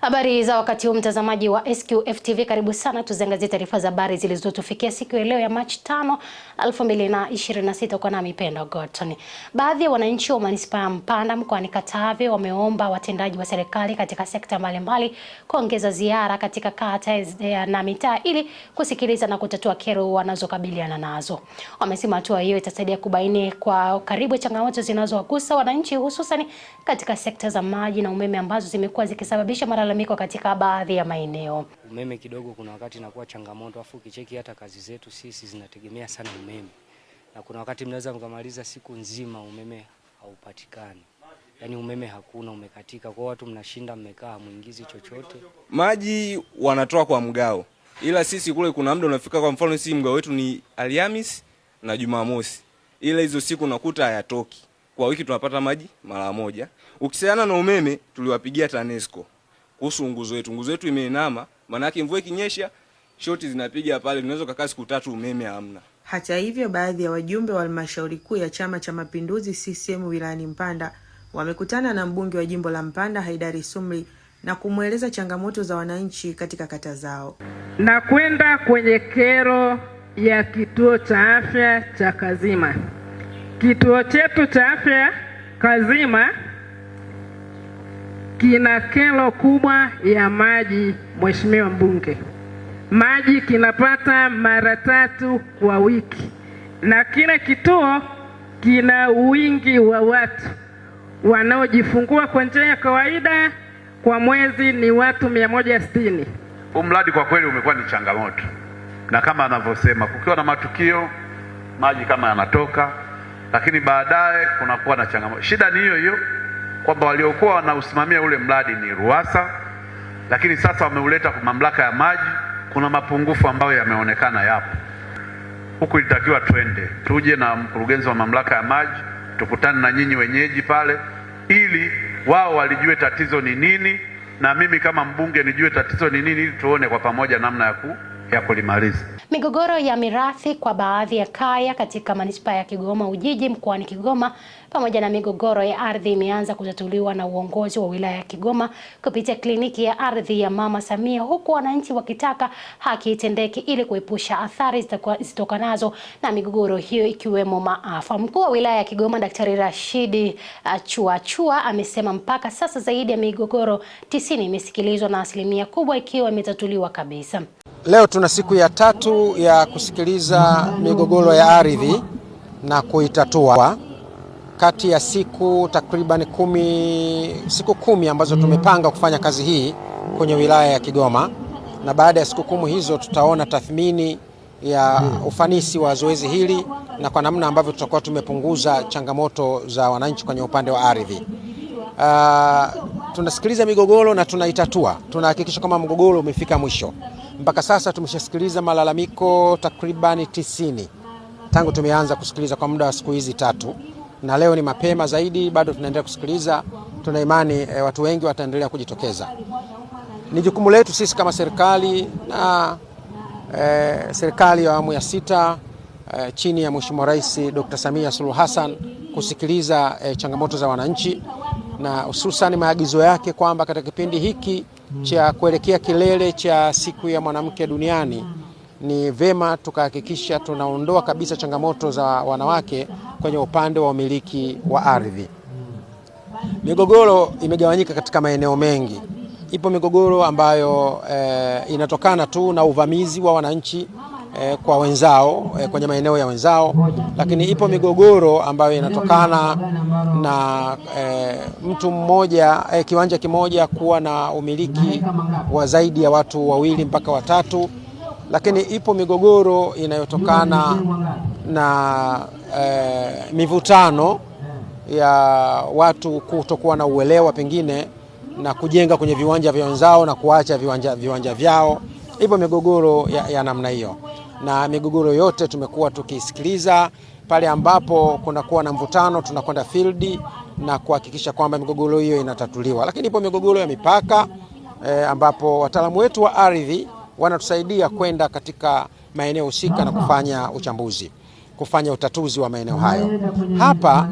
Habari za wakati huu mtazamaji wa SQF TV, karibu sana tuziangazie taarifa za habari zilizotufikia siku ya leo ya Machi 5, 2026 kwa nami Pendo Gorton. Baadhi ya wananchi wa manispaa ya Mpanda mkoani Katavi wameomba watendaji wa serikali katika sekta mbalimbali kuongeza ziara katika kata na mitaa ili kusikiliza na kutatua kero wanazokabiliana nazo. Wamesema hatua hiyo itasaidia kubaini kwa karibu changamoto zinazowagusa wananchi hususan katika sekta za maji na umeme ambazo zimekuwa zikisababisha malalamiko katika baadhi ya maeneo. Umeme kidogo kuna wakati inakuwa changamoto, afu kicheki hata kazi zetu sisi zinategemea sana umeme. Na kuna wakati mnaweza mkamaliza siku nzima umeme haupatikani. Yaani umeme hakuna, umekatika. Kwa watu mnashinda mmekaa muingizi chochote. Maji wanatoa kwa mgao. Ila sisi kule kuna muda unafika, kwa mfano sisi mgao wetu ni Alhamisi na Jumamosi. Ila hizo siku unakuta hayatoki. Kwa wiki tunapata maji mara moja. Ukisiana na umeme tuliwapigia TANESCO kuhusu nguzo yetu. Nguzo yetu imeinama, maana yake mvua ikinyesha shoti zinapiga pale, tunaweza kukaa siku 3 umeme hamna. Hata hivyo, baadhi ya wajumbe wa halmashauri kuu ya Chama cha Mapinduzi CCM wilayani Mpanda wamekutana na mbunge wa jimbo la Mpanda Haidari Sumri na kumweleza changamoto za wananchi katika kata zao. Na kwenda kwenye kero ya kituo cha afya cha Kazima. Kituo chetu cha afya Kazima kina kero kubwa ya maji, Mheshimiwa Mbunge. Maji kinapata mara 3 kwa wiki. Na kile kituo kina wingi wa watu wanaojifungua kwa njia ya kawaida, kwa mwezi ni watu 160. Mradi kwa kweli umekuwa ni changamoto. Na kama anavyosema, kukiwa na matukio maji kama yanatoka, lakini baadaye kunakuwa na changamoto. Shida ni hiyo hiyo kwamba waliokuwa wanausimamia ule mradi ni RUWASA, lakini sasa wameuleta kwa mamlaka ya maji. Kuna mapungufu ambayo yameonekana yapo. Huku ilitakiwa tuje na mkurugenzi wa mamlaka ya maji, tukutane na nyinyi wenyeji pale, ili wao walijue tatizo ni nini, na mimi kama mbunge nijue tatizo ni nini, ili tuone kwa pamoja namna ya kulimaliza. Migogoro ya mirathi kwa baadhi ya kaya katika manispaa ya Kigoma Ujiji mkoani Kigoma pamoja na migogoro ya ardhi imeanza kutatuliwa na uongozi wa wilaya ya Kigoma kupitia kliniki ya ardhi ya Mama Samia, huku wananchi wakitaka haki itendeke ili kuepusha athari zitokanazo na migogoro hiyo ikiwemo maafa. Mkuu wa wilaya ya Kigoma Daktari Rashidi Chua amesema mpaka sasa zaidi ya migogoro 90 imesikilizwa na asilimia kubwa ikiwa imetatuliwa kabisa. Leo tuna siku ya 3 ya kusikiliza migogoro ya ardhi na kuitatua. Kati ya siku takriban 10 ambazo tumepanga kufanya kazi hii kwenye wilaya ya Kigoma, na baada ya siku 10 hizo tutaona tathmini ya ufanisi wa zoezi hili na kwa namna ambavyo tutakuwa tumepunguza changamoto za wananchi kwenye upande wa ardhi. Tunasikiliza migogoro na tunaitatua. Tunahakikisha kama mgogoro umefika mwisho. Mpaka sasa tumeshasikiliza malalamiko takriban 90 tangu tumeanza kusikiliza kwa muda wa siku hizi 3, na leo ni mapema zaidi, bado tunaendelea kusikiliza. Tuna imani watu wengi wataendelea kujitokeza. Ni jukumu letu sisi kama serikali na serikali ya awamu ya 6 chini ya Mheshimiwa Rais Dr. Samia Suluhu Hassan kusikiliza changamoto za wananchi, na hususan maagizo yake kwamba katika kipindi hiki cha kuelekea kilele cha siku ya mwanamke duniani ni vema tukahakikisha tunaondoa kabisa changamoto za wanawake kwenye upande wa umiliki wa ardhi. Migogoro imegawanyika katika maeneo mengi. Ipo migogoro ambayo inatokana tu na uvamizi wa wananchi kwa wenzao kwenye maeneo ya wenzao, lakini ipo migogoro ambayo inatokana na mtu mmoja kiwanja kimoja kuwa na umiliki wa zaidi ya watu 2 mpaka 3, lakini ipo migogoro inayotokana na mivutano ya watu kutokuwa na uelewa pengine na kujenga kwenye viwanja vya wenzao na kuacha viwanja vyao. Ipo migogoro ya namna hiyo, na migogoro yote tumekuwa tukisikiliza. Pale ambapo kunakuwa na mvutano tunakwenda field na kuhakikisha kwamba migogoro hiyo inatatuliwa. Lakini ipo migogoro ya mipaka ambapo wataalamu wetu wa ardhi wanatusaidia kwenda katika maeneo husika na kufanya uchambuzi, kufanya utatuzi wa maeneo hayo. Hapa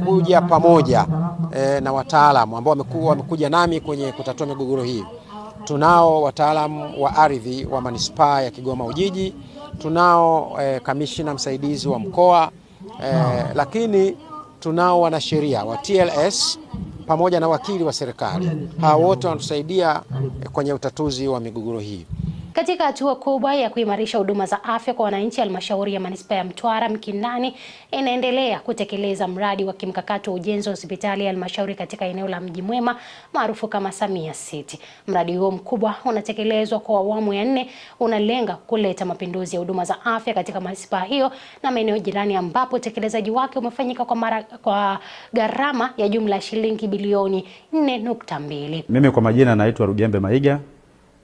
kuja pamoja na wataalamu ambao wamekuja nami kwenye kutatua migogoro hii. Tunao wataalamu wa ardhi wa manispaa ya Kigoma Ujiji, tunao kamishina msaidizi wa mkoa, lakini tunao wanasheria wa TLS pamoja na wakili wa serikali. Hao wote wanatusaidia kwenye utatuzi wa migogoro hii. Katika hatua kubwa ya kuimarisha huduma za afya kwa wananchi, halmashauri ya manispaa ya Mtwara Mikindani inaendelea kutekeleza mradi wa kimkakati wa ujenzi wa hospitali ya halmashauri katika eneo la Mji Mwema maarufu kama Samia City. Mradi huo mkubwa unatekelezwa kwa awamu ya 4, unalenga kuleta mapinduzi ya huduma za afya katika manispaa hiyo na maeneo jirani, ambapo utekelezaji wake umefanyika kwa gharama ya jumla ya shilingi bilioni 4.2. Mimi kwa majina naitwa Rugembe Maiga,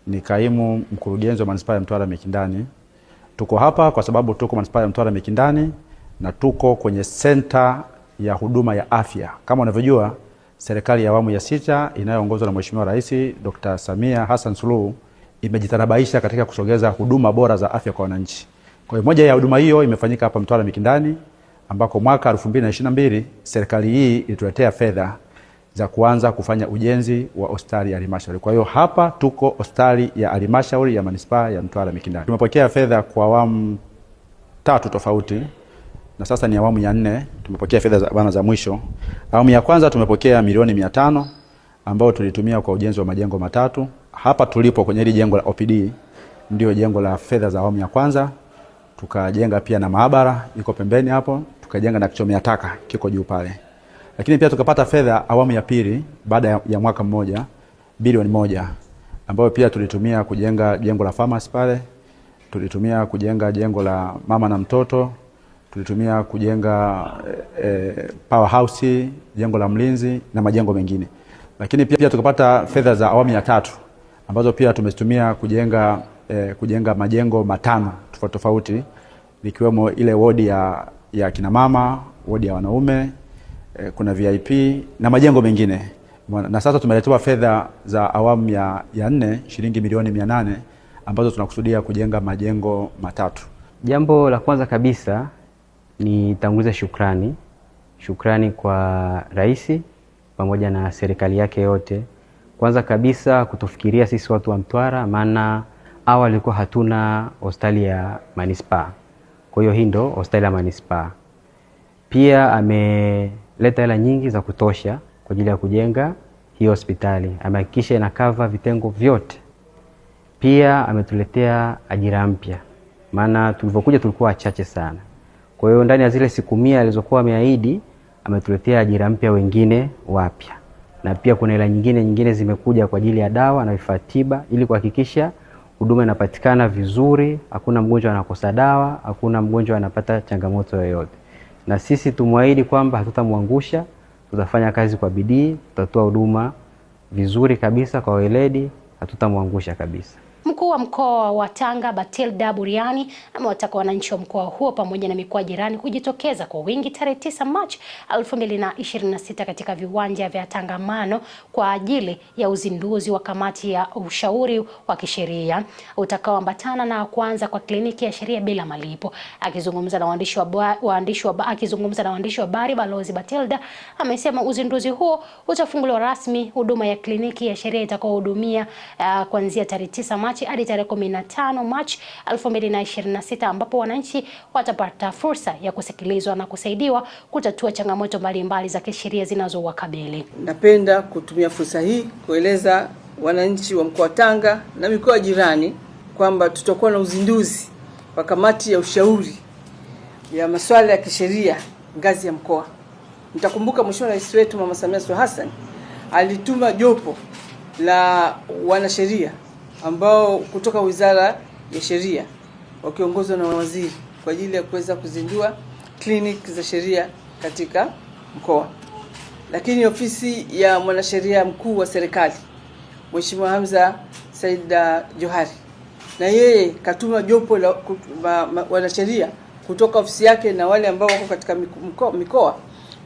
ni kaimu mkurugenzi wa manispaa ya Mtwara Mikindani. Tuko hapa kwa sababu tuko manispaa ya Mtwara Mikindani na tuko kwenye senta ya huduma ya afya. Kama unavyojua, serikali ya awamu ya 6 inayoongozwa na Mheshimiwa Rais Dr. Samia Hassan Suluhu imejitanabaisha katika kusogeza huduma bora za afya kwa wananchi. Kwa hiyo moja ya huduma hiyo imefanyika hapa Mtwara Mikindani, ambako mwaka 2022 serikali hii ilituletea fedha za kuanza kufanya ujenzi wa hospitali ya halmashauri. Kwa hiyo hapa tuko hospitali ya halmashauri ya manispaa ya Mtwara Mikindani. Tumepokea fedha kwa awamu 3 tofauti na sasa ni awamu ya 4. Tumepokea fedha za mwisho. Awamu ya kwanza tumepokea milioni 500 ambao tulitumia kwa ujenzi wa majengo 3. Hapa tulipo kwenye hili jengo la OPD ndio jengo la fedha za awamu ya kwanza. Tukajenga pia na maabara iko pembeni hapo, tukajenga na kichomea taka kiko juu pale. Lakini pia tukapata fedha awamu ya 2 baada ya mwaka mmoja, bilioni 1, ambayo pia tulitumia kujenga jengo la pharmacy pale, tulitumia kujenga jengo la mama na mtoto, tulitumia kujenga powerhouse, jengo la mlinzi na majengo mengine. Lakini pia tukapata fedha za awamu ya 3 ambazo pia tumezitumia kujenga majengo 5 tofauti, ikiwemo ile wodi ya kina mama, wodi ya wanaume, kuna VIP na majengo mengine. Na sasa tumeletewa fedha za awamu ya 4 shilingi milioni 800 ambazo tunakusudia kujenga majengo 3. Jambo la kwanza kabisa ni tanguliza shukrani kwa Rais pamoja na serikali yake yote. Kwanza kabisa kutufikiria sisi watu wa Mtwara, maana awali ilikuwa hatuna hospitali ya manispaa. Kwa hiyo hii ndo hospitali ya manispaa. Pia ameleta hela nyingi za kutosha kwa ajili ya kujenga hii hospitali. Amehakikisha ina cover vitengo vyote. Pia ametuletea ajira mpya, maana tulivyokuja tulikuwa wachache sana. Kwa hiyo ndani ya zile siku 100 alizokuwa ameahidi, ametuletea ajira mpya wengine wapya. Na pia kuna hela nyingine zimekuja kwa ajili ya dawa na vifaa tiba, ili kuhakikisha huduma inapatikana vizuri, hakuna mgonjwa anakosa dawa, hakuna mgonjwa anapata changamoto yoyote. Na sisi tumwahidi kwamba hatutamwangusha, tutafanya kazi kwa bidii, tutatoa huduma vizuri kabisa kwa weledi, hatutamwangusha kabisa. Mkuu wa mkoa wa Tanga Batilda Buriani amewataka wananchi wa mkoa huo pamoja na mikoa jirani kujitokeza kwa wingi tarehe 9 Machi 2026 katika viwanja vya Tangamano kwa ajili ya uzinduzi wa kamati ya ushauri wa kisheria utakaoambatana na kuanza kwa kliniki ya sheria bila malipo. Akizungumza na waandishi wa habari, Balozi Batilda amesema uzinduzi huo utafunguliwa rasmi huduma ya kliniki ya sheria itakayohudumia kuanzia tarehe 9 Machi hadi tarehe 15 Machi 2026, ambapo wananchi watapata fursa ya kusikilizwa na kusaidiwa kutatua changamoto mbalimbali za kisheria zinazowakabili. Napenda kutumia fursa hii kueleza wananchi wa mkoa wa Tanga na mikoa jirani kwamba tutakuwa na uzinduzi wa kamati ya ushauri ya masuala ya kisheria ngazi ya mkoa. Mtakumbuka Mheshimiwa Rais wetu Mama Samia Suluhu Hassan alituma jopo la wanasheria ambao kutoka Wizara ya Sheria wakiongozwa na waziri kwa ajili ya kuweza kuzindua kliniki za sheria katika mkoa. Lakini ofisi ya mwanasheria mkuu wa serikali Mheshimiwa Hamza Saida Johari, na yeye katuma jopo la wanasheria kutoka ofisi yake na wale ambao wako katika mikoa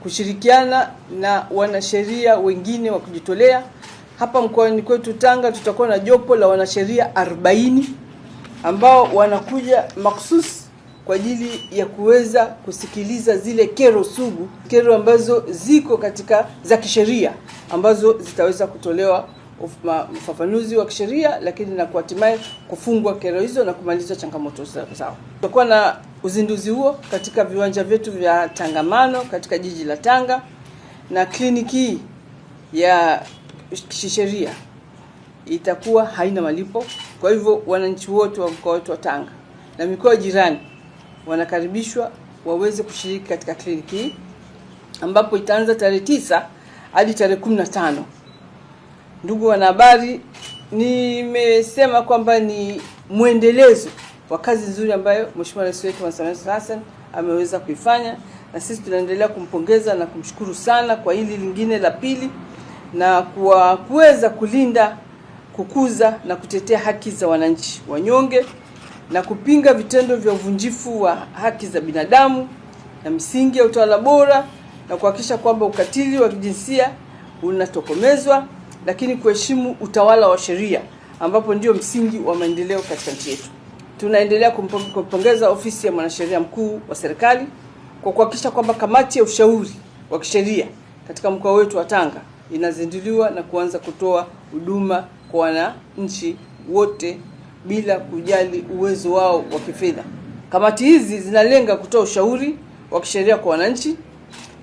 kushirikiana na wanasheria wengine wa kujitolea. Hapa mkoani kwetu Tanga tutakuwa na jopo la wanasheria 40 ambao wanakuja makhsus kwa ajili ya kuweza kusikiliza zile kero sugu, kero ambazo ziko katika za kisheria ambazo zitaweza kutolewa ufafanuzi wa kisheria, lakini na hatimaye kufungwa kero hizo na kumaliza changamoto zao. Tutakuwa na uzinduzi huo katika viwanja vyetu vya Tangamano katika jiji la Tanga, na kliniki ya kisheria itakuwa haina malipo. Kwa hivyo wananchi wote wa mkoa wetu wa Tanga na mikoa jirani wanakaribishwa waweze kushiriki katika kliniki hii, ambapo itaanza tarehe 9 hadi tarehe 15. Ndugu wanahabari, nimesema kwamba ni muendelezo wa kazi nzuri ambayo Mheshimiwa Rais wetu Samia Suluhu Hassan ameweza kuifanya, na sisi tunaendelea kumpongeza na kumshukuru sana kwa hili lingine la pili, na kwa kuweza kulinda, kukuza na kutetea haki za wananchi wanyonge na kupinga vitendo vya uvunjifu wa haki za binadamu na misingi ya utawala bora, na kuhakikisha kwamba ukatili wa kijinsia unatokomezwa, lakini kuheshimu utawala wa sheria ambapo ndio msingi wa maendeleo katika nchi yetu. Tunaendelea kumpongeza ofisi ya mwanasheria mkuu wa serikali kwa kuhakikisha kwamba kamati ya ushauri wa kisheria katika mkoa wetu wa Tanga inazinduliwa na kuanza kutoa huduma kwa wananchi wote bila kujali uwezo wao wa kifedha. Kamati hizi zinalenga kutoa ushauri wa kisheria kwa wananchi,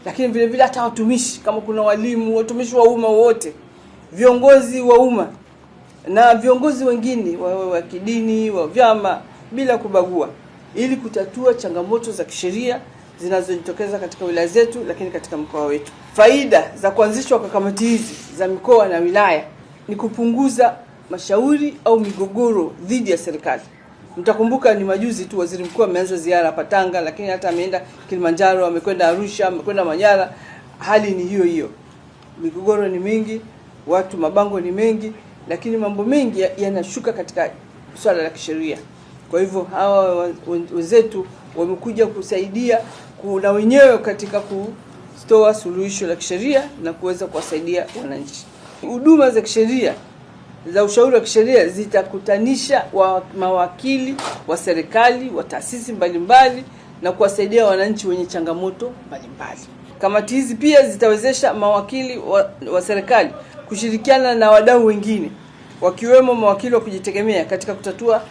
lakini vile vile hata watumishi, kama kuna walimu, watumishi wa umma wote, viongozi wa umma na viongozi wengine wa kidini, wa vyama, bila kubagua, ili kutatua changamoto za kisheria zinazojitokeza katika wilaya zetu, lakini katika mkoa wetu. Faida za kuanzishwa kwa kamati hizi za mikoa na wilaya ni kupunguza mashauri au migogoro dhidi ya serikali. Mtakumbuka ni majuzi tu Waziri Mkuu ameanza ziara hapa Tanga, lakini hata ameenda Kilimanjaro, amekwenda Arusha, amekwenda Manyara. Hali ni hiyo hiyo. Migogoro ni mingi, watu mabango ni mengi, lakini mambo mengi yanashuka katika swala la kisheria. Kwa hivyo hawa wenzetu wamekuja kusaidia na wenyewe katika kutoa suluhisho la kisheria na kuweza kuwasaidia wananchi. Huduma za kisheria za ushauri wa kisheria zitakutanisha mawakili wa serikali, wa taasisi mbalimbali na kuwasaidia wananchi wenye changamoto mbalimbali. Kamati hizi pia zitawezesha mawakili wa serikali kushirikiana na wadau wengine, wakiwemo mawakili wa kujitegemea katika kutatua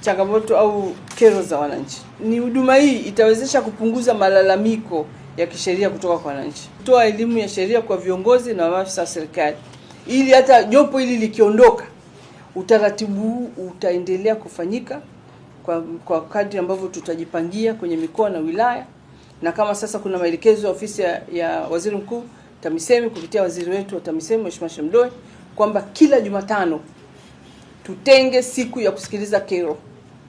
changamoto au kero za wananchi. Ni huduma hii itawezesha kupunguza malalamiko ya kisheria kutoka kwa wananchi, kutoa elimu ya sheria kwa viongozi na maafisa wa serikali, ili hata jopo hili likiondoka, utaratibu huu utaendelea kufanyika kwa kadri ambavyo tutajipangia kwenye mikoa na wilaya. Na kama sasa kuna maelekezo ya ofisi ya Waziri Mkuu TAMISEMI kupitia waziri wetu wa TAMISEMI Mheshimiwa Shemdoe kwamba kila Jumatano tutenge siku ya kusikiliza kero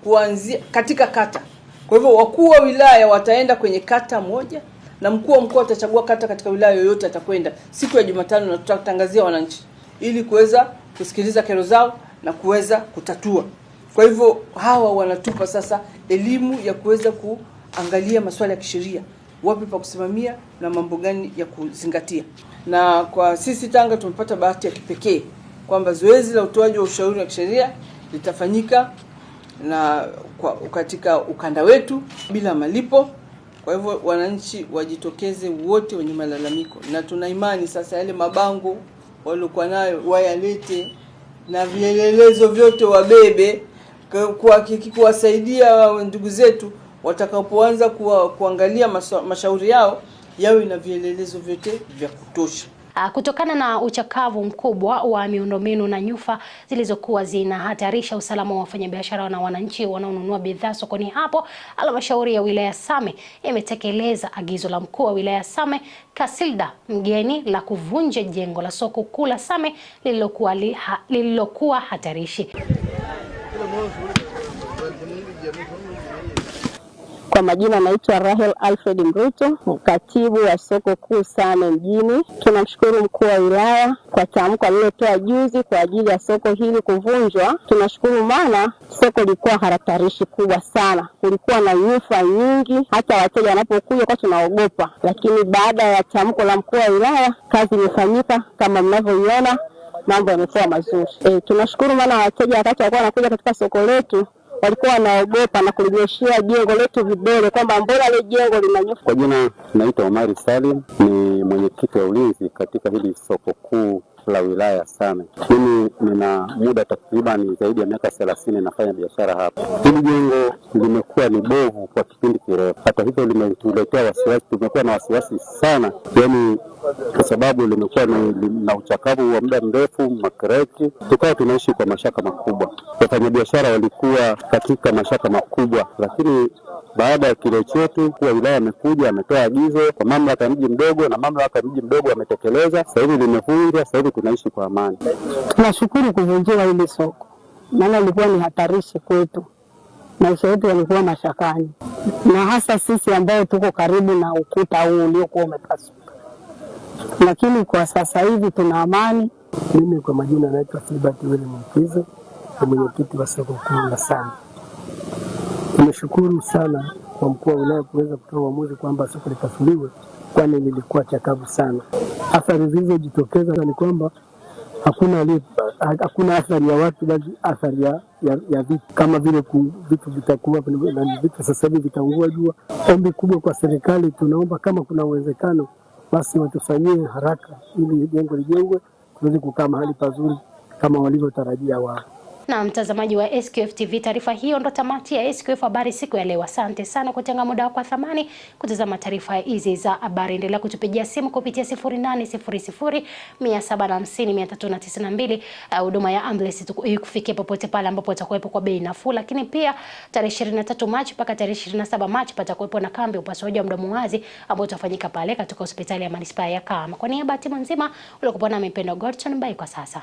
kuanzia katika kata. Kwa hivyo wakuu wa wilaya wataenda kwenye kata moja na mkuu wa mkoa atachagua kata katika wilaya yoyote atakwenda siku ya Jumatano, na tutatangazia wananchi ili kuweza kusikiliza kero zao na kuweza kutatua. Kwa hivyo hawa wanatupa sasa elimu ya kuweza kuangalia masuala ya kisheria, wapi pa kusimamia na mambo gani ya kuzingatia. Na kwa sisi Tanga tumepata bahati ya kipekee kwamba zoezi la utoaji wa ushauri wa kisheria litafanyika katika ukanda wetu bila malipo. Kwa hivyo wananchi wajitokeze wote wenye malalamiko, na tuna imani sasa yale mabango waliokuwa nayo wayalete na vielelezo vyote wabebe, kuwasaidia ndugu zetu watakapoanza kuangalia mashauri yao yawe na vielelezo vyote vya kutosha. Kutokana na uchakavu mkubwa wa miundombinu na nyufa zilizokuwa zinahatarisha usalama wa wafanyabiashara na wananchi wanaonunua bidhaa sokoni hapo, halmashauri ya wilaya Same imetekeleza agizo la mkuu wa wilaya Same Kasilda Mgeni la kuvunja jengo la soko kuu la Same lililokuwa hatarishi. Kwa majina naitwa Rahel Alfred Mruto, katibu wa soko kuu Same mjini. Tunamshukuru mkuu wa wilaya kwa tamko alilotoa juzi kwa ajili ya soko hili kuvunjwa. Tunashukuru maana soko lilikuwa hatarishi kubwa sana. Kulikuwa na nyufa nyingi, hata wateja wanapokuja kwa tunaogopa. Lakini baada ya tamko la mkuu wa wilaya, kazi imefanyika kama mnavyoiona, mambo yamekuwa mazuri. Tunashukuru maana wateja wakati walikuwa wanakuja katika soko letu walikuwa wanaogopa na kulijoshia jengo letu vidole kwamba mbona ile jengo linanyofa. Kwa jina naitwa Omari Salim, ni mwenyekiti wa ulinzi katika hili soko kuu la wilaya Same. Mimi nina muda takriban zaidi ya miaka 30 nafanya biashara hapa. Hili jengo limekuwa ni bovu kwa kipindi kirefu. Hata hivyo limetuletea wasiwasi, tumekuwa na wasiwasi sana. Yaani kwa sababu limekuwa na uchakavu wa muda mrefu, makreki. Tukawa tunaishi kwa mashaka makubwa. Wafanyabiashara walikuwa katika mashaka makubwa, lakini baada ya kile chetu kwa wilaya amekuja ametoa agizo kwa mamlaka ya mji mdogo na mamlaka ya mji mdogo wametekeleza. Sasa hivi limevunjwa, sasa hivi tunaishi kwa amani. Tunashukuru kuvunjiwa hili soko. Maana ilikuwa ni hatarishi kwetu. Maisha yetu yalikuwa mashakani. Na hasa sisi ambao tuko karibu na ukuta huu uliokuwa umepasuka. Lakini kwa sasa hivi tuna amani. Mimi kwa majina naitwa Filbert William Mkizo, ni mwenyekiti wa soko kuu la Same. Tunashukuru sana kwa mkuu wa wilaya kuweza kutoa uamuzi kwamba soko lipasuliwe, kwani lilikuwa chakavu sana. Athari zilizojitokeza ni kwamba hakuna athari ya watu, bali athari ya vitu, kama vile vitu vitakuwa na vitu sasa hivi vitaungua jua. Ombi kubwa kwa serikali, tunaomba kama kuna uwezekano basi watufanyie haraka ili jengo lijengwe tuweze kukaa mahali pazuri kama walivyotarajia wao. Na mtazamaji wa SQF TV, taarifa hiyo ndo tamati ya SQF habari siku ya leo. Asante sana kutenga muda wako wa thamani kutazama taarifa hizi za habari. Endelea kutupigia simu kupitia 0800 750 392. Huduma ya ambulance kufikia popote pale ambapo utakuwepo kwa bei nafuu. Lakini pia tarehe 23 Machi mpaka tarehe 27 Machi patakuwepo na kambi upasuaji wa mdomo wazi ambao utafanyika pale katika hospitali ya Manispaa ya Kahama. Kwa niaba ya timu nzima uliokuwa na Mpendo Godson, bye kwa sasa.